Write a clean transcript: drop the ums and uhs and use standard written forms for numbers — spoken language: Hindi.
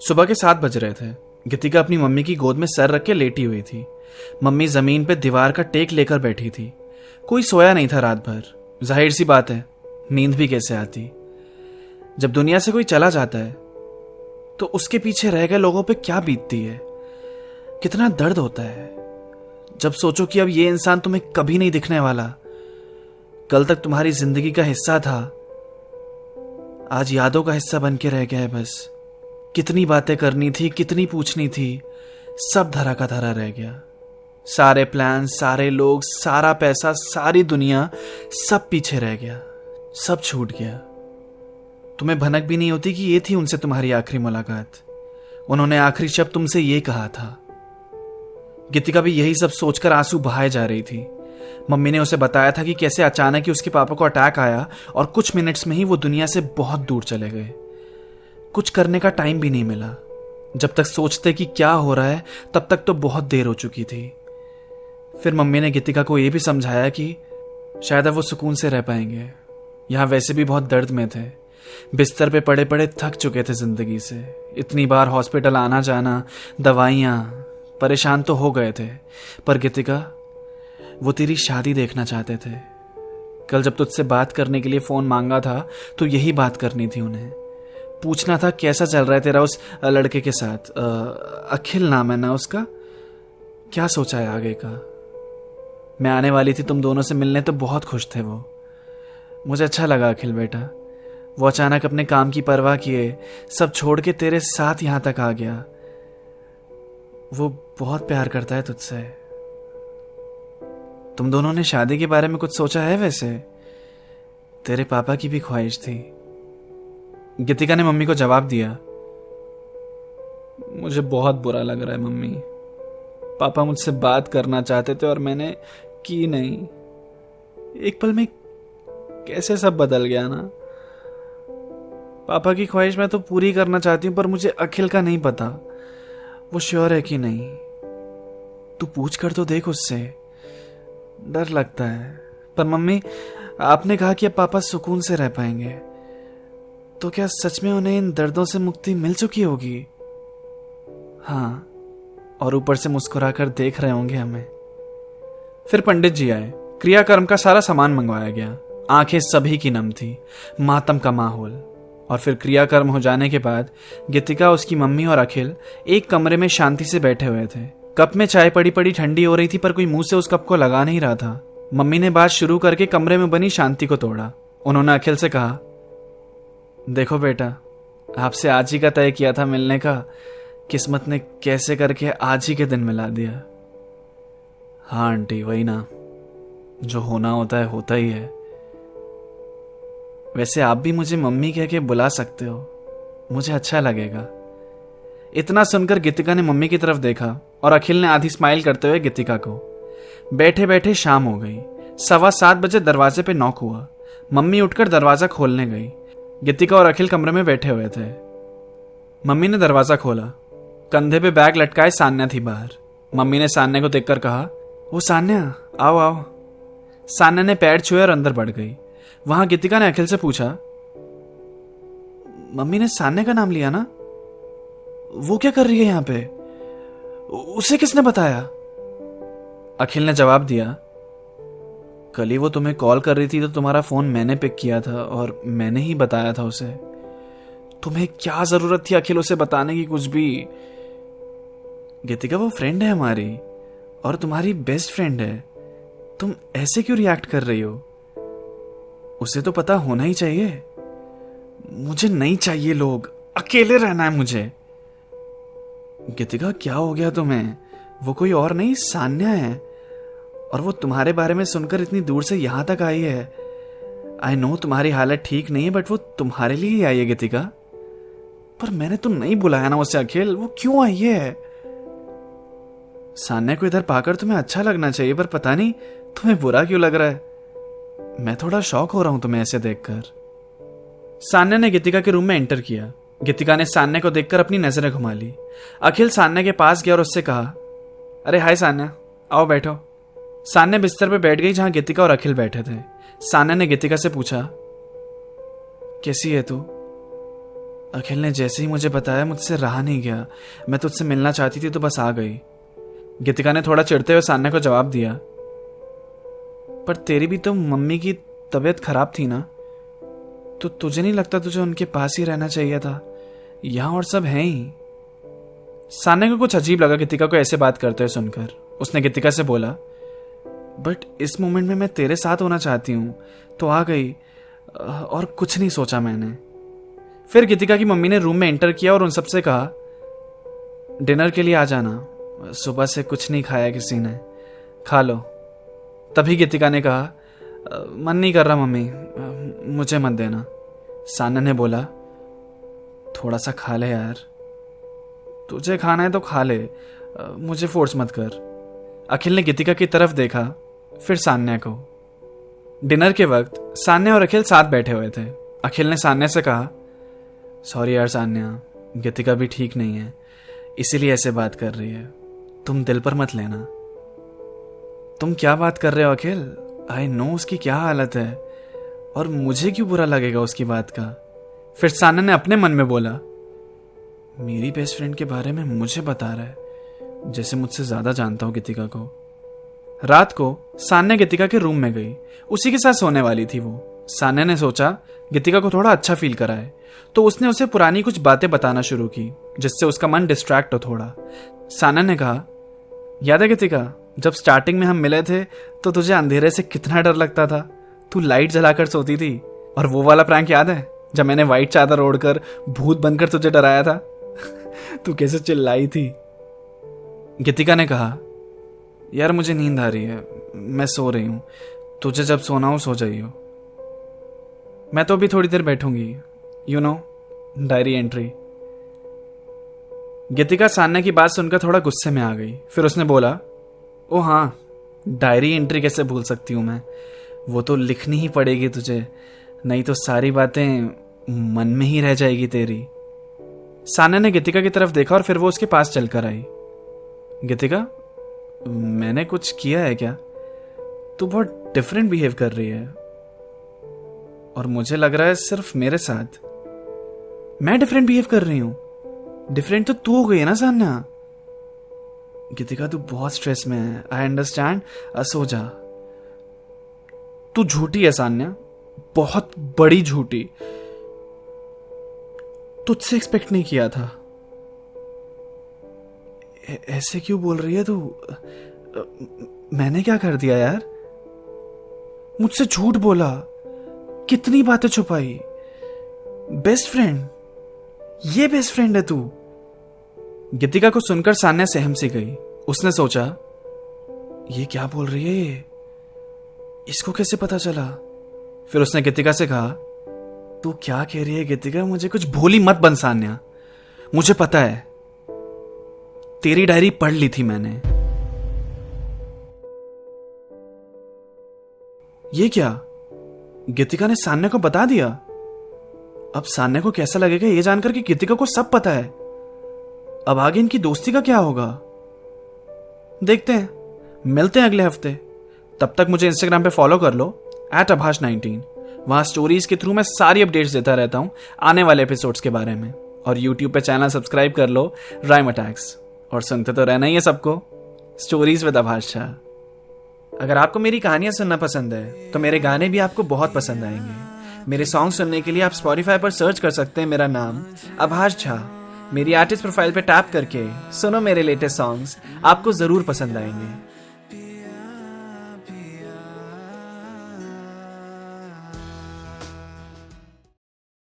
सुबह के 7 बज रहे थे। गीतिका अपनी मम्मी की गोद में सर रख के लेटी हुई थी। मम्मी जमीन पे दीवार का टेक लेकर बैठी थी। कोई सोया नहीं था रात भर। जाहिर सी बात है, नींद भी कैसे आती। जब दुनिया से कोई चला जाता है तो उसके पीछे रह गए लोगों पे क्या बीतती है, कितना दर्द होता है। जब सोचो कि अब ये इंसान तुम्हें कभी नहीं दिखने वाला, कल तक तुम्हारी जिंदगी का हिस्सा था, आज यादों का हिस्सा बन के रह गया है। बस कितनी बातें करनी थी, कितनी पूछनी थी, सब धरा का धरा रह गया। सारे प्लान, सारे लोग, सारा पैसा, सारी दुनिया, सब पीछे रह गया, सब छूट गया। तुम्हें भनक भी नहीं होती कि ये थी उनसे तुम्हारी आखिरी मुलाकात। उन्होंने आखिरी शब्द तुमसे ये कहा था। गीतिका भी यही सब सोचकर आंसू बहाए जा रही थी। मम्मी ने उसे बताया था कि कैसे अचानक ही उसके पापा को अटैक आया और कुछ मिनट्स में ही वो दुनिया से बहुत दूर चले गए। कुछ करने का टाइम भी नहीं मिला। जब तक सोचते कि क्या हो रहा है तब तक तो बहुत देर हो चुकी थी। फिर मम्मी ने गीतिका को यह भी समझाया कि शायद अब वो सुकून से रह पाएंगे। यहां वैसे भी बहुत दर्द में थे, बिस्तर पे पड़े पड़े थक चुके थे जिंदगी से। इतनी बार हॉस्पिटल आना जाना, दवाइयां, परेशान तो हो गए थे। पर गीतिका, वो तेरी शादी देखना चाहते थे। कल जब तुझसे बात करने के लिए फोन मांगा था तो यही बात करनी थी उन्हें। पूछना था कैसा चल रहा है तेरा उस लड़के के साथ। अखिल नाम है ना उसका? क्या सोचा है आगे का? मैं आने वाली थी तुम दोनों से मिलने तो बहुत खुश थे वो। मुझे अच्छा लगा अखिल बेटा, वो अचानक अपने काम की परवाह किए सब छोड़ के तेरे साथ यहां तक आ गया। वो बहुत प्यार करता है तुझसे। तुम दोनों ने शादी के बारे में कुछ सोचा है? वैसे तेरे पापा की भी ख्वाहिश थी। गीतिका ने मम्मी को जवाब दिया, मुझे बहुत बुरा लग रहा है मम्मी। पापा मुझसे बात करना चाहते थे और मैंने की नहीं। एक पल में कैसे सब बदल गया ना। पापा की ख्वाहिश मैं तो पूरी करना चाहती हूं, पर मुझे अखिल का नहीं पता वो श्योर है कि नहीं। तू पूछ कर तो देख उससे। डर लगता है। पर मम्मी, आपने कहा कि अब पापा सुकून से रह पाएंगे, तो क्या सच में उन्हें इन दर्दों से मुक्ति मिल चुकी होगी? हाँ, और ऊपर से मुस्कुराकर देख रहे होंगे हमें। फिर पंडित जी आए। क्रियाकर्म का सारा सामान मंगवाया गया। आंखें सभी की नम थी, मातम का माहौल। और फिर क्रियाकर्म हो जाने के बाद गीतिका, उसकी मम्मी और अखिल एक कमरे में शांति से बैठे हुए थे। कप में चाय पड़ी पड़ी ठंडी हो रही थी, पर कोई मुंह से उस कप को लगा नहीं रहा था। मम्मी ने बात शुरू करके कमरे में बनी शांति को तोड़ा। उन्होंने अखिल से कहा, देखो बेटा, आपसे आज ही का तय किया था मिलने का, किस्मत ने कैसे करके आज ही के दिन मिला दिया। हाँ आंटी, वही ना, जो होना होता है होता ही है। वैसे आप भी मुझे मम्मी कह के बुला सकते हो, मुझे अच्छा लगेगा। इतना सुनकर गीतिका ने मम्मी की तरफ देखा और अखिल ने आधी स्माइल करते हुए गीतिका को। बैठे बैठे शाम हो गई। 7:15 बजे दरवाजे पे नॉक हुआ। मम्मी उठकर दरवाजा खोलने गई। गीतिका और अखिल कमरे में बैठे हुए थे। मम्मी ने दरवाजा खोला। कंधे पे बैग लटकाए सान्या थी बाहर। मम्मी ने सान्या को देखकर कहा, वो सान्या, आओ आओ। सान्या ने पैर छुए और अंदर बढ़ गई। वहां गीतिका ने अखिल से पूछा, मम्मी ने सान्या का नाम लिया ना? वो क्या कर रही है यहां पे? उसे किसने बताया? अखिल ने जवाब दिया, कल ही वो तुम्हें कॉल कर रही थी तो तुम्हारा फोन मैंने पिक किया था और मैंने ही बताया था उसे। तुम्हें क्या जरूरत थी अखिल उसे बताने की कुछ भी? गीतिका, वो फ्रेंड है हमारी और तुम्हारी बेस्ट फ्रेंड है। तुम ऐसे क्यों रिएक्ट कर रही हो? उसे तो पता होना ही चाहिए। मुझे नहीं चाहिए लोग, अकेले रहना है मुझे। गीतिका, क्या हो गया तुम्हें? वो कोई और नहीं, सान्या है। और वो तुम्हारे बारे में सुनकर इतनी दूर से यहां तक आई है। आई नो तुम्हारी हालत ठीक नहीं है, बट वो तुम्हारे लिए ही आई है गीतिका। पर मैंने तो नहीं बुलाया ना उसे अखिल, वो क्यों आई है? सान्या को इधर पाकर तुम्हें अच्छा लगना चाहिए, पर पता नहीं तुम्हें बुरा क्यों लग रहा है। मैं थोड़ा शॉक हो रहा हूं तुम्हें ऐसे देखकर। सान्या ने गीतिका के रूम में एंटर किया। गीतिका ने सान्या को देखकर अपनी नजरें घुमा ली। अखिल सान्या के पास गया और उससे कहा, अरे हाय सान्या, आओ बैठो। सान्या बिस्तर पे बैठ गई जहां गीतिका और अखिल बैठे थे। सान्या ने गीतिका से पूछा, कैसी है तू? अखिल ने जैसे ही मुझे बताया मुझसे रहा नहीं गया। मैं तुझसे मिलना चाहती थी तो बस आ गई। गीतिका ने थोड़ा चिढ़ते हुए सान्या को जवाब दिया। पर तेरी भी तो मम्मी की तबीयत खराब थी ना, तो तुझे नहीं लगता तुझे उनके पास ही रहना चाहिए था? यहाँ और सब हैं ही। सान्या को कुछ अजीब लगा गीतिका को ऐसे बात करते हुए सुनकर। उसने गीतिका से बोला, बट इस मोमेंट में मैं तेरे साथ होना चाहती हूँ, तो आ गई और कुछ नहीं सोचा मैंने। फिर गीतिका की मम्मी ने रूम में एंटर किया और उन सबसे कहा, डिनर के लिए आ जाना, सुबह से कुछ नहीं खाया किसी ने, खा लो। तभी गीतिका ने कहा, मन नहीं कर रहा मम्मी, मुझे मत देना। सान्या ने बोला, थोड़ा सा खा ले यार, तुझे खाना है तो खा ले, मुझे फोर्स मत कर। अखिल ने गीतिका की तरफ देखा, फिर सान्या को। डिनर के वक्त सान्या और अखिल साथ बैठे हुए थे। अखिल ने सान्या से कहा, सॉरी यार सान्या, गीतिका भी ठीक नहीं है, इसीलिए ऐसे बात कर रही है, तुम दिल पर मत लेना। तुम क्या बात कर रहे हो अखिल? आई नो उसकी क्या हालत है, और मुझे क्यों बुरा लगेगा उसकी बात का। फिर सान्या ने अपने मन में बोला, मेरी बेस्ट फ्रेंड के बारे में मुझे बता रहा है, जैसे मुझसे ज्यादा जानता हूं गीतिका को। रात को सान्या गीतिका के रूम में गई, उसी के साथ सोने वाली थी वो। सान्या ने सोचा गीतिका को थोड़ा अच्छा फील कराए, तो उसने उसे पुरानी कुछ बातें बताना शुरू की, जिससे उसका मन डिस्ट्रैक्ट हो थोड़ा। सान्या ने कहा, याद है गीतिका, जब स्टार्टिंग में हम मिले थे तो तुझे अंधेरे से कितना डर लगता था, तू लाइट जलाकर सोती थी, और वो वाला प्रैंक याद है जब मैंने व्हाइट चादर ओढ़कर भूत बनकर तुझे डराया था? तू कैसे चिल्लाई थी। गीतिका ने कहा, यार मुझे नींद आ रही है, मैं सो रही हूं, तुझे जब सोना हो सो जाइयो। मैं तो अभी थोड़ी देर बैठूंगी, यू नो, डायरी एंट्री। गीतिका सान्या की बात सुनकर थोड़ा गुस्से में आ गई। फिर उसने बोला, ओ हाँ, डायरी एंट्री कैसे भूल सकती हूं मैं, वो तो लिखनी ही पड़ेगी तुझे, नहीं तो सारी बातें मन में ही रह जाएगी तेरी। सान्या ने गीतिका की तरफ देखा और फिर वो उसके पास चलकर आई। गीतिका, मैंने कुछ किया है क्या? तू बहुत डिफरेंट बिहेव कर रही है, और मुझे लग रहा है सिर्फ मेरे साथ। मैं डिफरेंट बिहेव कर रही हूं? डिफरेंट तो तू हो गई है ना सान्या। गीतिका तू बहुत स्ट्रेस में है, आई अंडरस्टैंड, सो जा। तू झूठी है सान्या, बहुत बड़ी झूठी, तुझसे एक्सपेक्ट नहीं किया था। ऐसे क्यों बोल रही है तू? मैंने क्या कर दिया यार? मुझसे झूठ बोला, कितनी बातें छुपाई। बेस्ट फ्रेंड, ये बेस्ट फ्रेंड है तू? गीतिका को सुनकर सान्या सहम सी गई। उसने सोचा, ये क्या बोल रही है ये, इसको कैसे पता चला? फिर उसने गीतिका से कहा, तू क्या कह रही है गीतिका, मुझे कुछ भोली मत बन सान्या, मुझे पता है, तेरी डायरी पढ़ ली थी मैंने। ये क्या, गीतिका ने सान्या को बता दिया? अब सान्या को कैसा लगेगा ये जानकर कि गीतिका को सब पता है। अब आगे इनकी दोस्ती का क्या होगा? देखते हैं, मिलते हैं अगले हफ्ते। तब तक मुझे इंस्टाग्राम पे फॉलो कर लो @abhash19। वहां स्टोरीज के थ्रू मैं सारी अपडेट्स देता रहता हूं आने वाले एपिसोड्स के बारे में। और यूट्यूब पे चैनल सब्सक्राइब कर लो राइम अटैक्स। और सुनते तो रहना ही है सबको, स्टोरीज विद आभाष झा। अगर आपको मेरी कहानियां सुनना पसंद है तो मेरे गाने भी आपको बहुत पसंद आएंगे। मेरे सॉन्ग सुनने के लिए आप स्पॉटिफाई पर सर्च कर सकते हैं मेरा नाम आभाष झा। मेरी आर्टिस्ट प्रोफाइल पे टैप करके सुनो मेरे लेटेस्ट सॉन्ग्स, आपको जरूर पसंद आएंगे।